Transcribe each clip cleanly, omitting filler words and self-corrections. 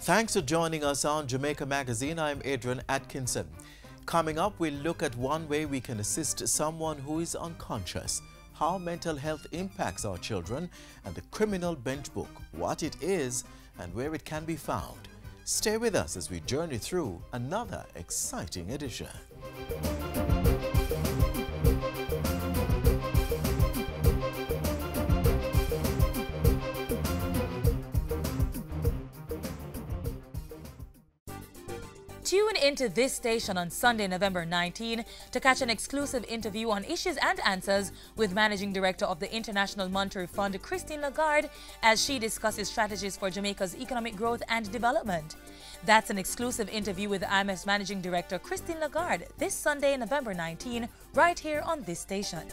Thanks for joining us on Jamaica Magazine. I'm Adrian Atkinson. Coming up, we'll look at one way we can assist someone who is unconscious, how mental health impacts our children, and the criminal bench book, what it is and where it can be found. Stay with us as we journey through another exciting edition. Tune into this station on Sunday, November 19 to catch an exclusive interview on issues and answers with Managing Director of the International Monetary Fund, Christine Lagarde, as she discusses strategies for Jamaica's economic growth and development. That's an exclusive interview with IMF's Managing Director, Christine Lagarde, this Sunday, November 19, right here on this station.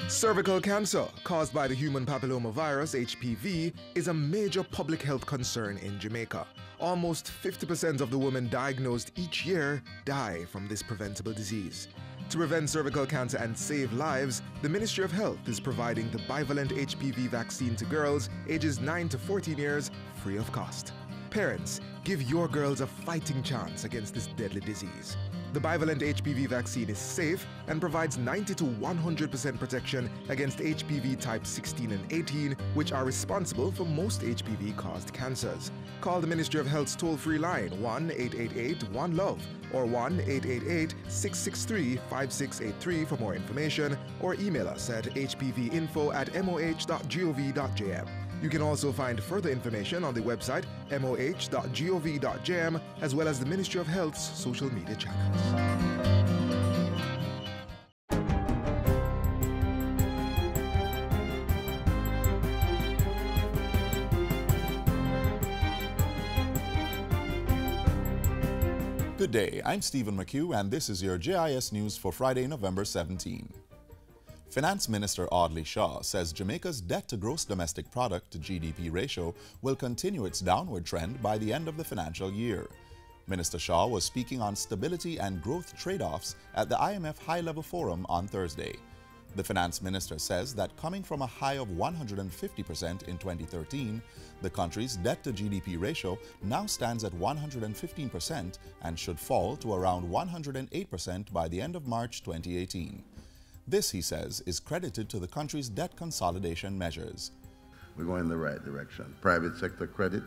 Cervical cancer, caused by the human papillomavirus HPV, is a major public health concern in Jamaica. Almost 50% of the women diagnosed each year die from this preventable disease. To prevent cervical cancer and save lives, the Ministry of Health is providing the bivalent HPV vaccine to girls ages 9 to 14 years free of cost. Parents, give your girls a fighting chance against this deadly disease. The bivalent HPV vaccine is safe and provides 90 to 100% protection against HPV type 16 and 18, which are responsible for most HPV-caused cancers. Call the Ministry of Health's toll-free line 1-888-1-LOVE or 1-888-663-5683 for more information, or email us at hpvinfo@moh.gov.jm. You can also find further information on the website moh.gov.jm, as well as the Ministry of Health's social media channels. Good day, I'm Stephen McHugh, and this is your JIS News for Friday, November 17. Finance Minister Audley Shaw says Jamaica's debt-to-gross domestic product to GDP ratio will continue its downward trend by the end of the financial year. Minister Shaw was speaking on stability and growth trade-offs at the IMF High-Level Forum on Thursday. The Finance Minister says that coming from a high of 150% in 2013, the country's debt-to-GDP ratio now stands at 115% and should fall to around 108% by the end of March 2018. This, he says, is credited to the country's debt consolidation measures. We're going in the right direction. Private sector credit,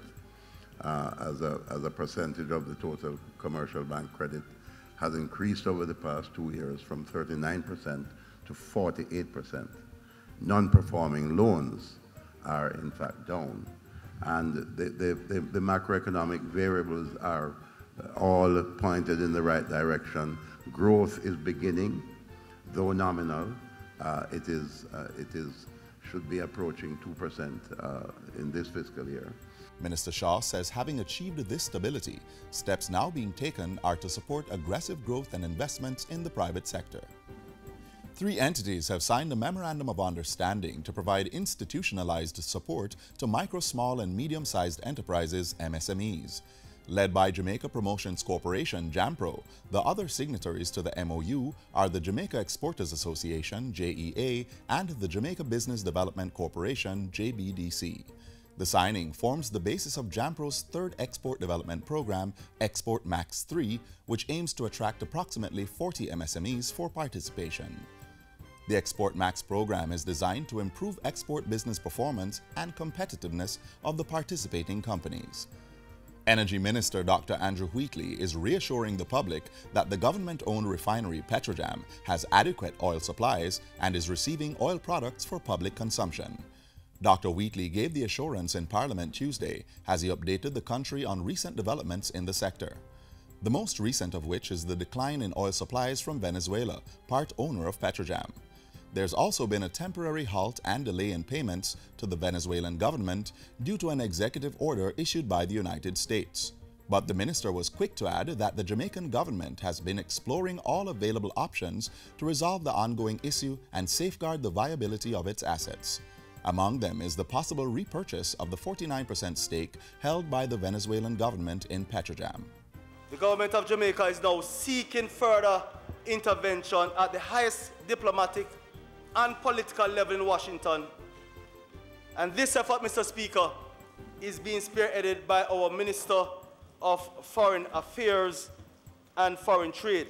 as a percentage of the total commercial bank credit, has increased over the past 2 years from 39% to 48%. Non-performing loans are in fact down. And the macroeconomic variables are all pointed in the right direction. Growth is beginning. Though nominal, it should be approaching 2% in this fiscal year. Minister Shaw says having achieved this stability, steps now being taken are to support aggressive growth and investments in the private sector. 3 entities have signed a Memorandum of Understanding to provide institutionalized support to micro, small and medium-sized enterprises, MSMEs. Led by Jamaica Promotions Corporation, JAMPRO, the other signatories to the MOU are the Jamaica Exporters Association, JEA, and the Jamaica Business Development Corporation, JBDC. The signing forms the basis of JAMPRO's third export development program, Export Max 3, which aims to attract approximately 40 MSMEs for participation. The Export Max program is designed to improve export business performance and competitiveness of the participating companies. Energy Minister Dr. Andrew Wheatley is reassuring the public that the government-owned refinery Petrojam has adequate oil supplies and is receiving oil products for public consumption. Dr. Wheatley gave the assurance in Parliament Tuesday as he updated the country on recent developments in the sector. The most recent of which is the decline in oil supplies from Venezuela, part owner of Petrojam. There's also been a temporary halt and delay in payments to the Venezuelan government due to an executive order issued by the United States. But the minister was quick to add that the Jamaican government has been exploring all available options to resolve the ongoing issue and safeguard the viability of its assets. Among them is the possible repurchase of the 49% stake held by the Venezuelan government in Petrojam. The government of Jamaica is now seeking further intervention at the highest diplomatic and political level in Washington. And this effort, Mr. Speaker, is being spearheaded by our Minister of Foreign Affairs and Foreign Trade.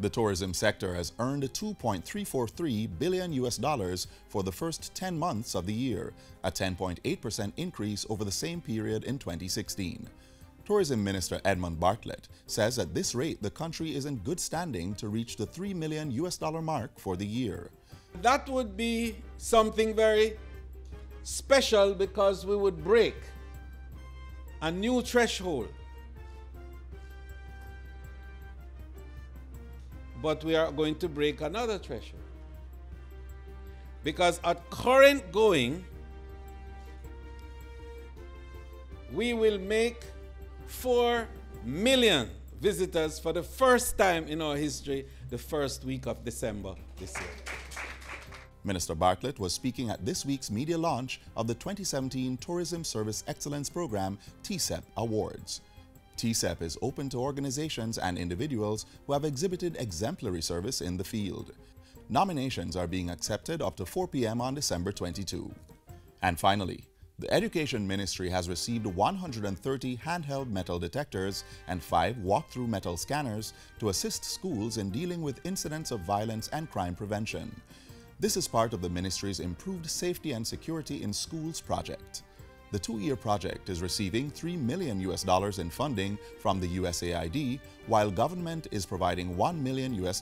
The tourism sector has earned $2.343 billion for the first 10 months of the year, a 10.8% increase over the same period in 2016. Tourism Minister Edmund Bartlett says at this rate the country is in good standing to reach the $3 million mark for the year. That would be something very special because we would break a new threshold. But we are going to break another threshold. Because at current going, we will make 4 million visitors for the first time in our history the first week of December this year. Minister Bartlett was speaking at this week's media launch of the 2017 Tourism Service Excellence Program TSEP Awards. TSEP is open to organizations and individuals who have exhibited exemplary service in the field. Nominations are being accepted up to 4 p.m. on December 22. And finally, the Education Ministry has received 130 handheld metal detectors and 5 walk-through metal scanners to assist schools in dealing with incidents of violence and crime prevention. This is part of the ministry's Improved Safety and Security in Schools project. The 2-year project is receiving $3 million in funding from the USAID, while government is providing $1 million.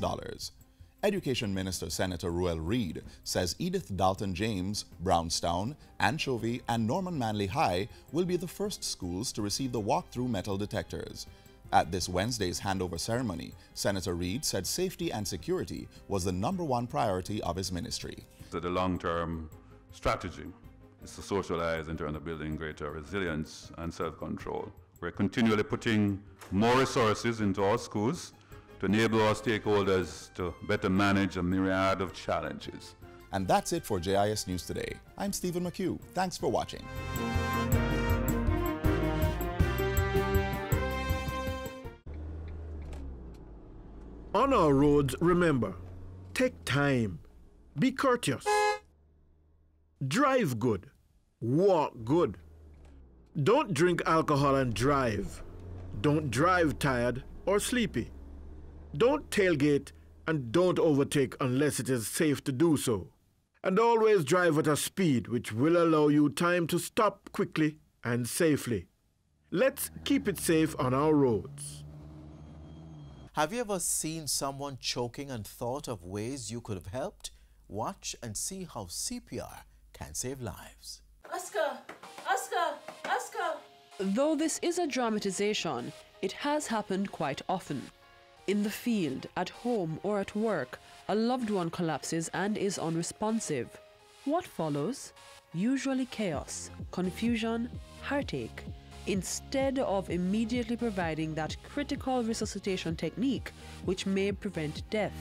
Education Minister Senator Ruel Reid says Edith Dalton James, Brownstown, Anchovy, and Norman Manley High will be the first schools to receive the walk-through metal detectors. At this Wednesday's handover ceremony, Senator Reid said safety and security was the #1 priority of his ministry. The long-term strategy is to socialize in terms of building greater resilience and self-control. We're continually putting more resources into our schools to enable our stakeholders to better manage a myriad of challenges. And that's it for JIS News Today. I'm Stephen McHugh. Thanks for watching. On our roads, remember, take time, be courteous, drive good, walk good. Don't drink alcohol and drive. Don't drive tired or sleepy. Don't tailgate and don't overtake unless it is safe to do so. And always drive at a speed which will allow you time to stop quickly and safely. Let's keep it safe on our roads. Have you ever seen someone choking and thought of ways you could have helped? Watch and see how CPR can save lives. Oscar! Oscar! Oscar! Though this is a dramatization, it has happened quite often. In the field, at home, or at work, a loved one collapses and is unresponsive. What follows? Usually chaos, confusion, heartache. Instead of immediately providing that critical resuscitation technique which may prevent death.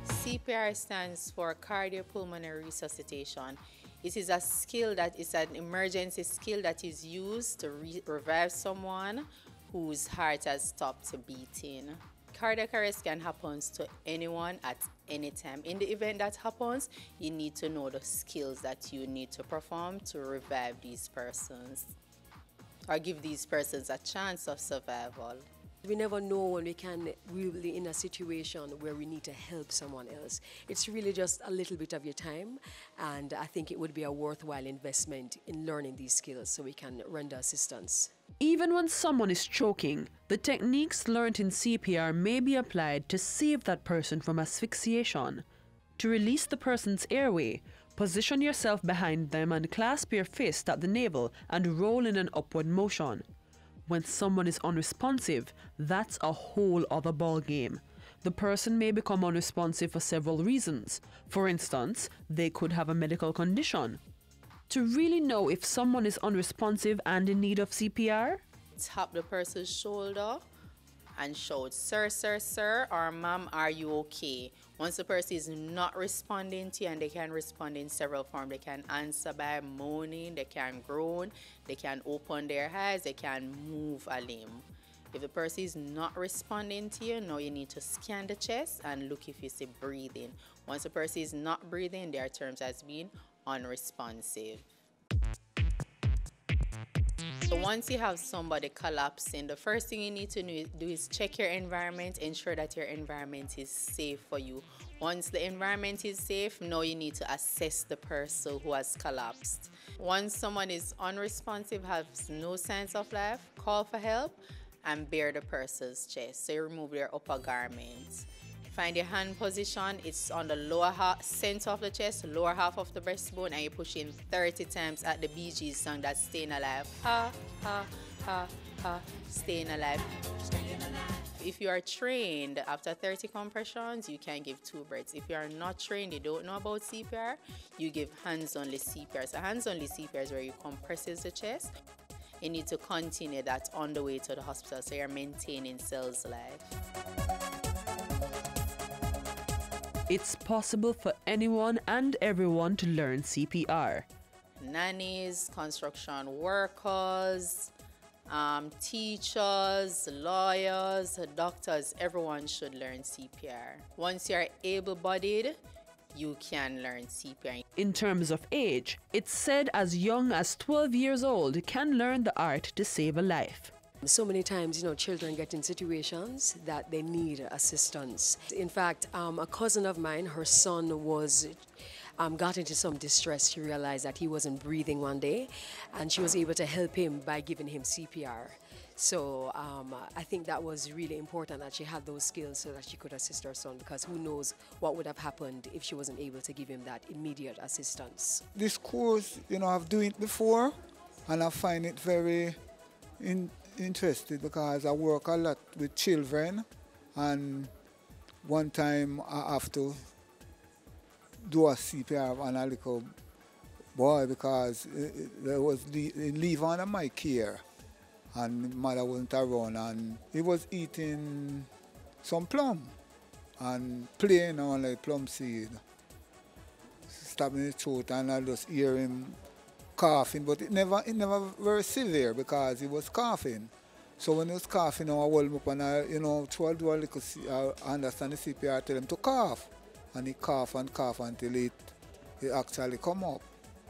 CPR stands for cardiopulmonary resuscitation. It is a skill that is an emergency skill that is used to revive someone whose heart has stopped beating. Cardiac arrest can happen to anyone at any time. In the event that happens, you need to know the skills that you need to perform to revive these persons or give these persons a chance of survival. We never know when we can be in a situation where we need to help someone else. It's really just a little bit of your time, and I think it would be a worthwhile investment in learning these skills so we can render assistance. Even when someone is choking, the techniques learned in CPR may be applied to save that person from asphyxiation. To release the person's airway, position yourself behind them and clasp your fist at the navel and roll in an upward motion. When someone is unresponsive, that's a whole other ball game. The person may become unresponsive for several reasons. For instance, they could have a medical condition. To really know if someone is unresponsive and in need of CPR, Tap the person's shoulder and shout, "Sir, sir, sir," or "Ma'am, are you okay?" Once the person is not responding to you, and they can respond in several forms. They can answer by moaning, they can groan, they can open their eyes, they can move a limb. If the person is not responding to you, now you need to scan the chest and look if you see breathing. Once the person is not breathing, they are termed as being unresponsive. So once you have somebody collapsing, the first thing you need to do is check your environment, ensure that your environment is safe for you. Once the environment is safe, now you need to assess the person who has collapsed. Once someone is unresponsive, has no signs of life, call for help and bare the person's chest. So you remove their upper garments. Find your hand position. It's on the lower half, center of the chest, lower half of the breastbone, and you push in 30 times at the Bee Gees song, that's Staying Alive. Ha, ha, ha, ha, staying alive. If you are trained, after 30 compressions, you can give 2 breaths. If you are not trained, you don't know about CPR, you give hands-only CPR. So hands-only CPR is where you compresses the chest. You need to continue that on the way to the hospital, so you're maintaining cells' life. It's possible for anyone and everyone to learn CPR. Nannies, construction workers, teachers, lawyers, doctors, everyone should learn CPR. Once you're able-bodied, you can learn CPR. In terms of age, it's said as young as 12 years old can learn the art to save a life. So many times, children get in situations that they need assistance. In fact, a cousin of mine, her son got into some distress. She realized that he wasn't breathing one day, and she was able to help him by giving him CPR. So I think that was really important that she had those skills so that she could assist her son, because who knows what would have happened if she wasn't able to give him that immediate assistance. This course, I've done it before, and I find it very interested because I work a lot with children, and one time I have to do a CPR on a little boy because there was leave under my care and mother wasn't around, and he was eating some plum and playing on like plum seed, stabbing his throat, and I just hear him coughing, but it never very severe because he was coughing. So when he was coughing, I hold him up and I, try to do a little, I understand the CPR, tell him to cough. And he cough and cough until it actually come up.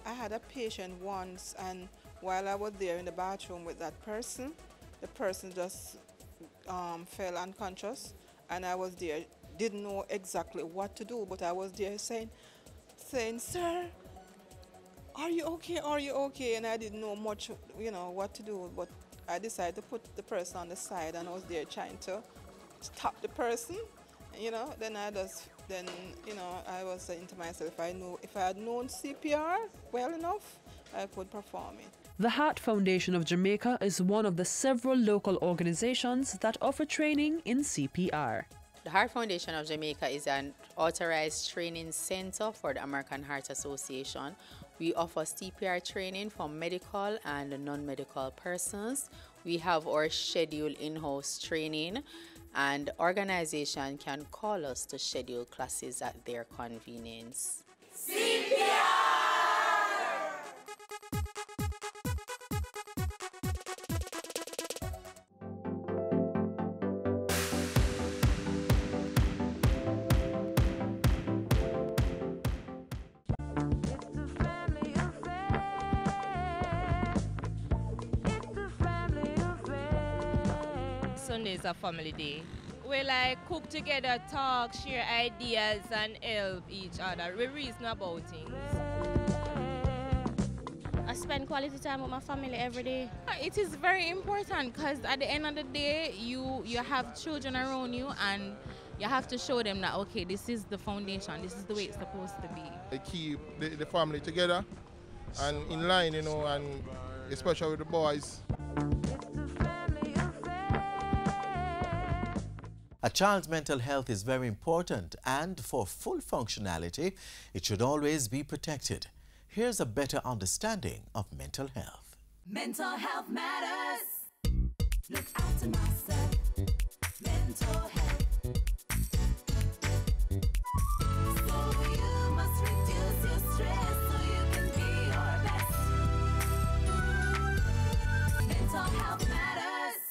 I had a patient once, and while I was there in the bathroom with that person, the person just fell unconscious, and I was there, didn't know exactly what to do, but I was there saying, "Sir, are you okay? Are you okay?" And I didn't know much, what to do, but I decided to put the person on the side, and I was there trying to stop the person, then I was saying to myself, if I had known CPR well enough, I could perform it. The Heart Foundation of Jamaica is one of the several local organizations that offer training in CPR. The Heart Foundation of Jamaica is an authorized training center for the American Heart Association. We offer CPR training for medical and non-medical persons. We have our scheduled in-house training, and organization can call us to schedule classes at their convenience. CPR! Sunday is a family day. We cook together, talk, share ideas, and help each other. We reason about things. I spend quality time with my family every day. It is very important because at the end of the day, you have children around you, and you have to show them that, okay, this is the foundation, this is the way it's supposed to be. They keep the family together and in line, and especially with the boys. A child's mental health is very important, and for full functionality, it should always be protected. Here's a better understanding of mental health. Mental health matters. Look after myself. Mental health. So you must reduce your stress so you can be your best. Mental health matters.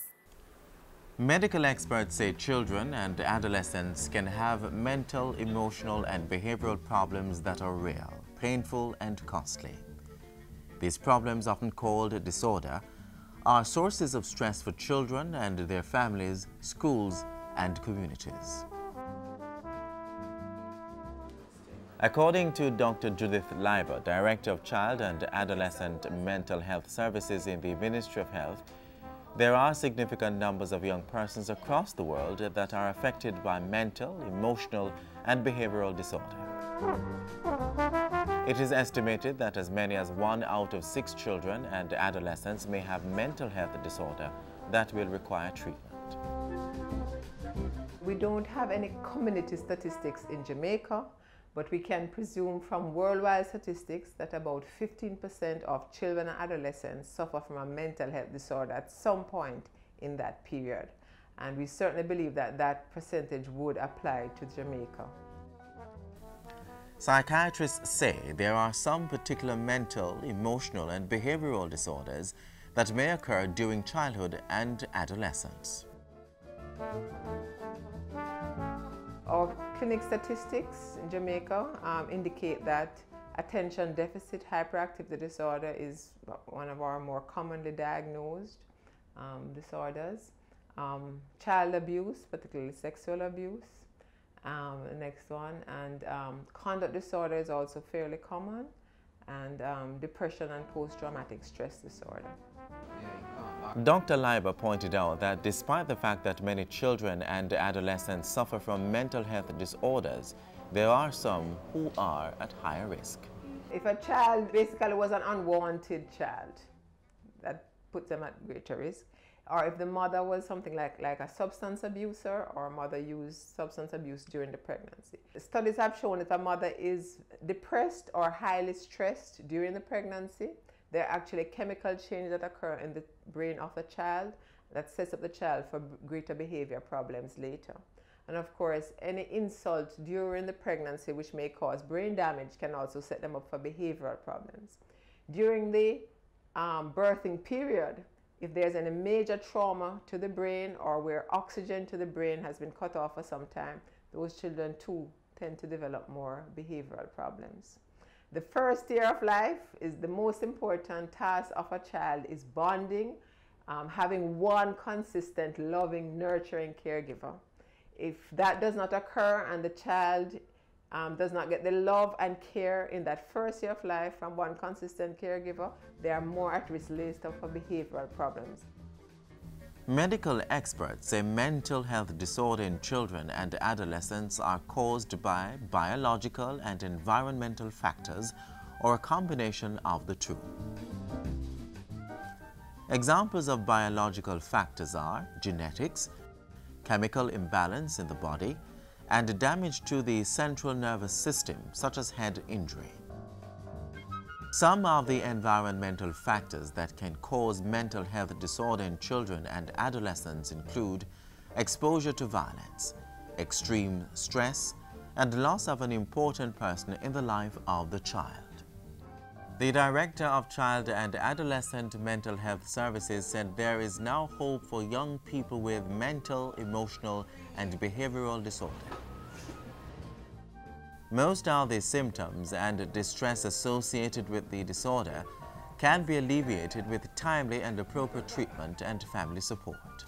Medical experts say children and adolescents can have mental, emotional, and behavioral problems that are real, painful, and costly. These problems, often called disorder, are sources of stress for children and their families, schools, and communities. According to Dr. Judith Leiber, Director of Child and Adolescent Mental Health Services in the Ministry of Health, there are significant numbers of young persons across the world that are affected by mental, emotional, and behavioral disorder. It is estimated that as many as 1 out of 6 children and adolescents may have mental health disorder that will require treatment. We don't have any community statistics in Jamaica, but we can presume from worldwide statistics that about 15% of children and adolescents suffer from a mental health disorder at some point in that period. And we certainly believe that that percentage would apply to Jamaica. Psychiatrists say there are some particular mental, emotional, and behavioral disorders that may occur during childhood and adolescence. Our clinic statistics in Jamaica indicate that attention deficit hyperactivity disorder is one of our more commonly diagnosed disorders. Child abuse, particularly sexual abuse, the next one, and conduct disorder is also fairly common, and depression and post-traumatic stress disorder. Dr. Leiber pointed out that despite the fact that many children and adolescents suffer from mental health disorders, there are some who are at higher risk. If a child basically was an unwanted child, that puts them at greater risk. Or if the mother was something like a substance abuser, or a mother used substance abuse during the pregnancy. Studies have shown if a mother is depressed or highly stressed during the pregnancy, there are actually chemical changes that occur in the brain of the child that sets up the child for greater behavior problems later. And of course, any insult during the pregnancy which may cause brain damage can also set them up for behavioral problems. During the birthing period, if there's any major trauma to the brain or where oxygen to the brain has been cut off for some time, those children too tend to develop more behavioral problems. The first year of life is the most important task of a child is bonding, having one consistent, loving, nurturing caregiver. If that does not occur and the child does not get the love and care in that first year of life from one consistent caregiver, they are more at risk later for behavioral problems. Medical experts say mental health disorder in children and adolescents are caused by biological and environmental factors or a combination of the two. Examples of biological factors are genetics, chemical imbalance in the body, and damage to the central nervous system, such as head injury. Some of the environmental factors that can cause mental health disorder in children and adolescents include exposure to violence, extreme stress, and loss of an important person in the life of the child. The Director of Child and Adolescent Mental Health Services said there is now hope for young people with mental, emotional, and behavioral disorder. Most of the symptoms and distress associated with the disorder can be alleviated with timely and appropriate treatment and family support.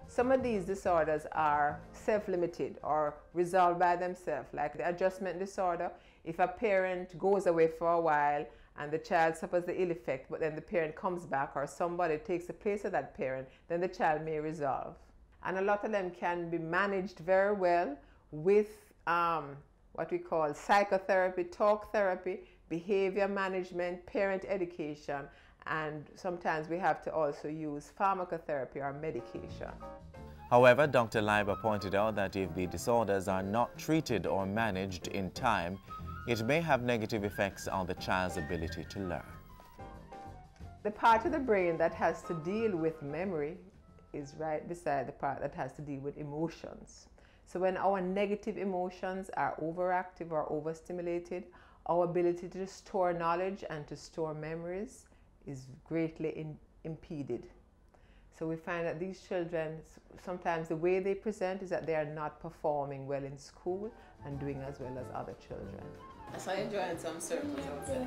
Some of these disorders are self-limited or resolved by themselves, like the adjustment disorder. If a parent goes away for a while and the child suffers the ill effect, but then the parent comes back or somebody takes the place of that parent, then the child may resolve. And a lot of them can be managed very well with what we call psychotherapy, talk therapy, behavior management, parent education, and sometimes we have to also use pharmacotherapy or medication. However, Dr. Leiber pointed out that if the disorders are not treated or managed in time, it may have negative effects on the child's ability to learn. The part of the brain that has to deal with memory is right beside the part that has to deal with emotions. So when our negative emotions are overactive or overstimulated, our ability to store knowledge and to store memories is greatly impeded. So we find that these children, sometimes the way they present is that they are not performing well in school and doing as well as other children. I saw you join some circles outside.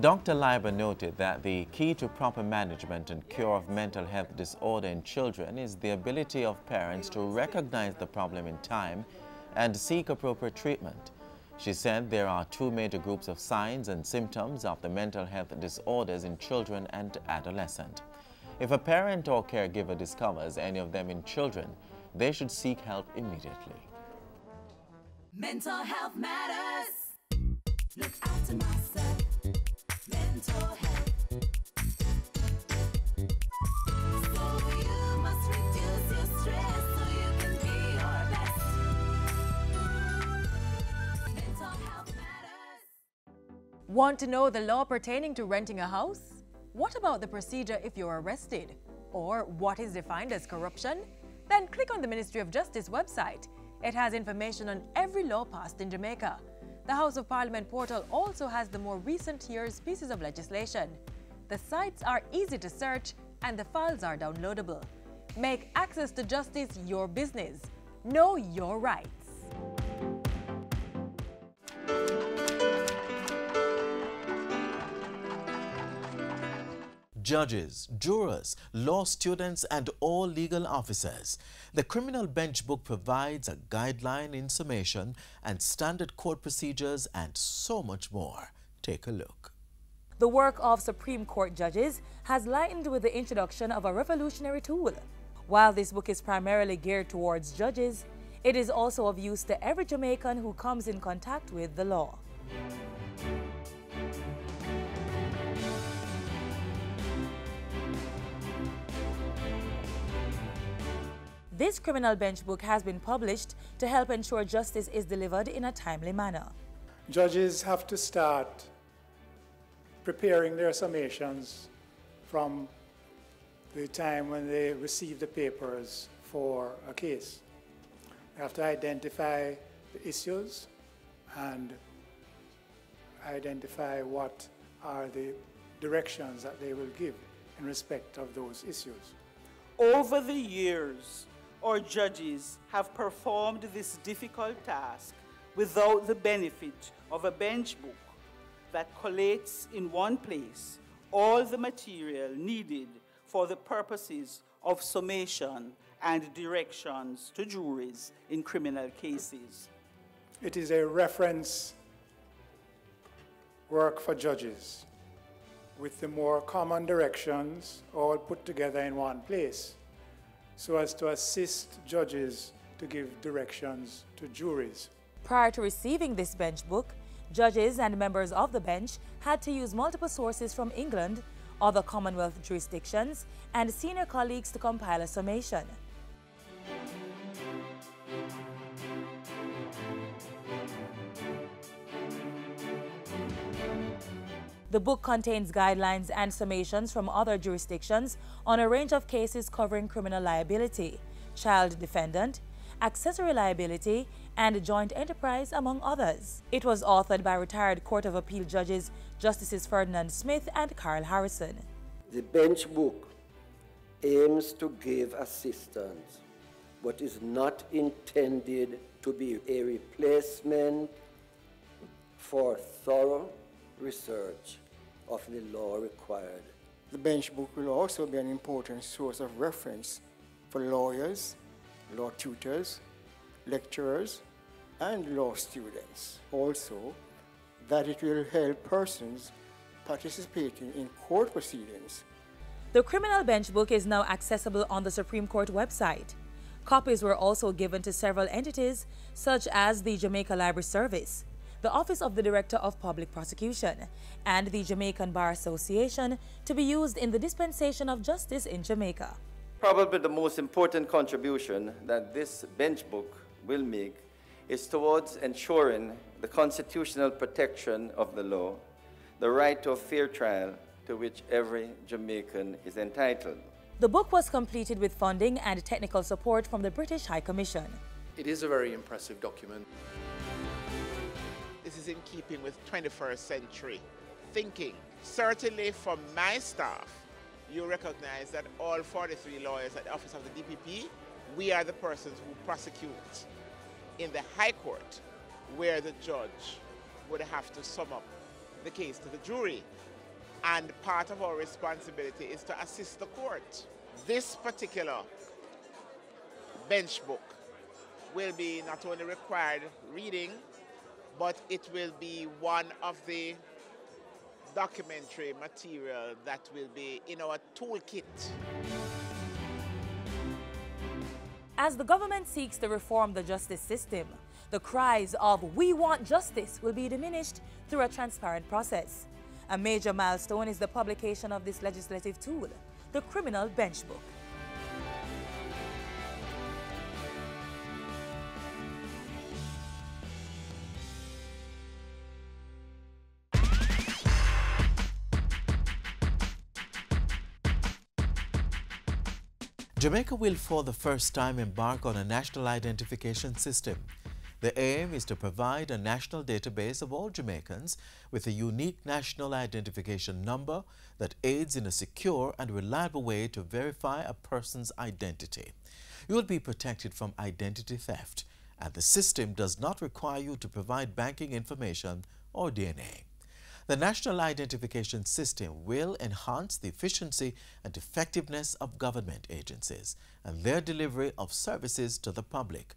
Dr. Leiber noted that the key to proper management and cure of mental health disorder in children is the ability of parents to recognize the problem in time and seek appropriate treatment. She said there are two major groups of signs and symptoms of the mental health disorders in children and adolescents. If a parent or caregiver discovers any of them in children, they should seek help immediately. Mental health matters. Look after myself. Mental health. So you must reduce your stress so you can be your best. Mental health matters. Want to know the law pertaining to renting a house? What about the procedure if you're arrested? Or what is defined as corruption? Then click on the Ministry of Justice website. It has information on every law passed in Jamaica. The House of Parliament portal also has the more recent year's pieces of legislation. The sites are easy to search and the files are downloadable. Make access to justice your business. Know your rights. Judges, jurors, law students, and all legal officers. The Criminal Bench Book provides a guideline, information, and standard court procedures, and so much more. Take a look. The work of Supreme Court judges has lightened with the introduction of a revolutionary tool. While this book is primarily geared towards judges, it is also of use to every Jamaican who comes in contact with the law. This criminal bench book has been published to help ensure justice is delivered in a timely manner. Judges have to start preparing their summations from the time when they receive the papers for a case. They have to identify the issues and identify what are the directions that they will give in respect of those issues. Over the years, our judges have performed this difficult task without the benefit of a bench book that collates in one place all the material needed for the purposes of summation and directions to juries in criminal cases. It is a reference work for judges with the more common directions all put together in one place, so as to assist judges to give directions to juries. Prior to receiving this bench book, judges and members of the bench had to use multiple sources from England, other Commonwealth jurisdictions, and senior colleagues to compile a summation. The book contains guidelines and summations from other jurisdictions on a range of cases covering criminal liability, child defendant, accessory liability, and joint enterprise, among others. It was authored by retired Court of Appeal judges Justices Ferdinand Smith and Carl Harrison. The bench book aims to give assistance, but is not intended to be a replacement for thorough research of the law required. The bench book will also be an important source of reference for lawyers, law tutors, lecturers, and law students. Also, that it will help persons participating in court proceedings. The criminal bench book is now accessible on the Supreme Court website. Copies were also given to several entities, such as the Jamaica Library Service, the Office of the Director of Public Prosecution, and the Jamaican Bar Association, to be used in the dispensation of justice in Jamaica. Probably the most important contribution that this bench book will make is towards ensuring the constitutional protection of the law, the right to a fair trial to which every Jamaican is entitled. The book was completed with funding and technical support from the British High Commission. It is a very impressive document. This is in keeping with 21st century thinking. Certainly for my staff, you recognize that all 43 lawyers at the Office of the DPP, we are the persons who prosecute in the High Court, where the judge would have to sum up the case to the jury. And part of our responsibility is to assist the court. This particular bench book will be not only required reading, but it will be one of the documentary material that will be in our toolkit. As the government seeks to reform the justice system, the cries of "we want justice" will be diminished through a transparent process. A major milestone is the publication of this legislative tool, the Criminal Bench Book. Jamaica will for the first time embark on a national identification system. The aim is to provide a national database of all Jamaicans with a unique national identification number that aids in a secure and reliable way to verify a person's identity. You will be protected from identity theft, and the system does not require you to provide banking information or DNA. The National Identification System will enhance the efficiency and effectiveness of government agencies and their delivery of services to the public.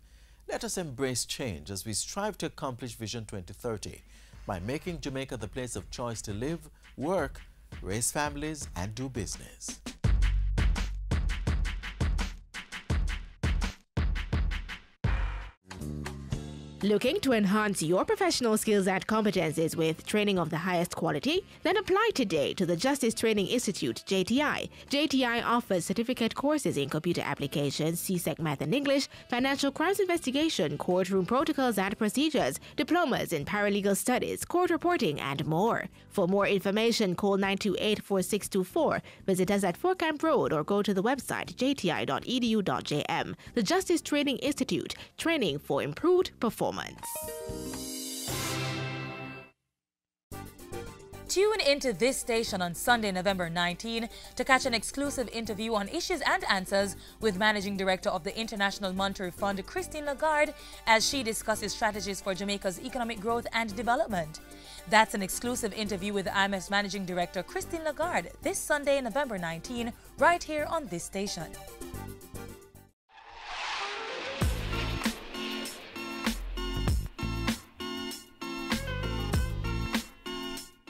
Let us embrace change as we strive to accomplish Vision 2030 by making Jamaica the place of choice to live, work, raise families, and do business. Looking to enhance your professional skills and competencies with training of the highest quality? Then apply today to the Justice Training Institute, JTI. JTI offers certificate courses in computer applications, CSEC Math and English, financial crimes investigation, courtroom protocols and procedures, diplomas in paralegal studies, court reporting, and more. For more information, call 928-4624, visit us at Fort Camp Road, or go to the website jti.edu.jm. The Justice Training Institute, training for improved performance. Tune into this station on Sunday, November 19 to catch an exclusive interview on issues and answers with Managing Director of the International Monetary Fund, Christine Lagarde, as she discusses strategies for Jamaica's economic growth and development. That's an exclusive interview with IMF's Managing Director, Christine Lagarde, this Sunday, November 19, right here on this station.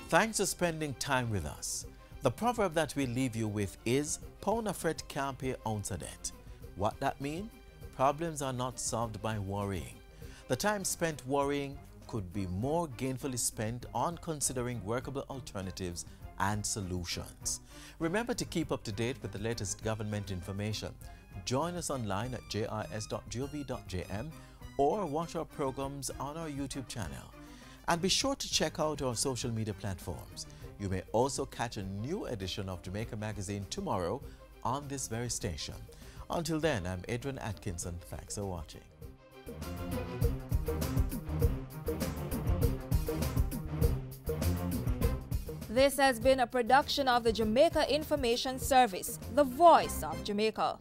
Thanks for spending time with us. The proverb that we leave you with is, "Pon a fret can't pay ounce a debt." What that mean? Problems are not solved by worrying. The time spent worrying could be more gainfully spent on considering workable alternatives and solutions. Remember to keep up to date with the latest government information. Join us online at jis.gov.jm or watch our programs on our YouTube channel. And be sure to check out our social media platforms. You may also catch a new edition of Jamaica Magazine tomorrow on this very station. Until then, I'm Adrian Atkinson. Thanks for watching. This has been a production of the Jamaica Information Service, the voice of Jamaica.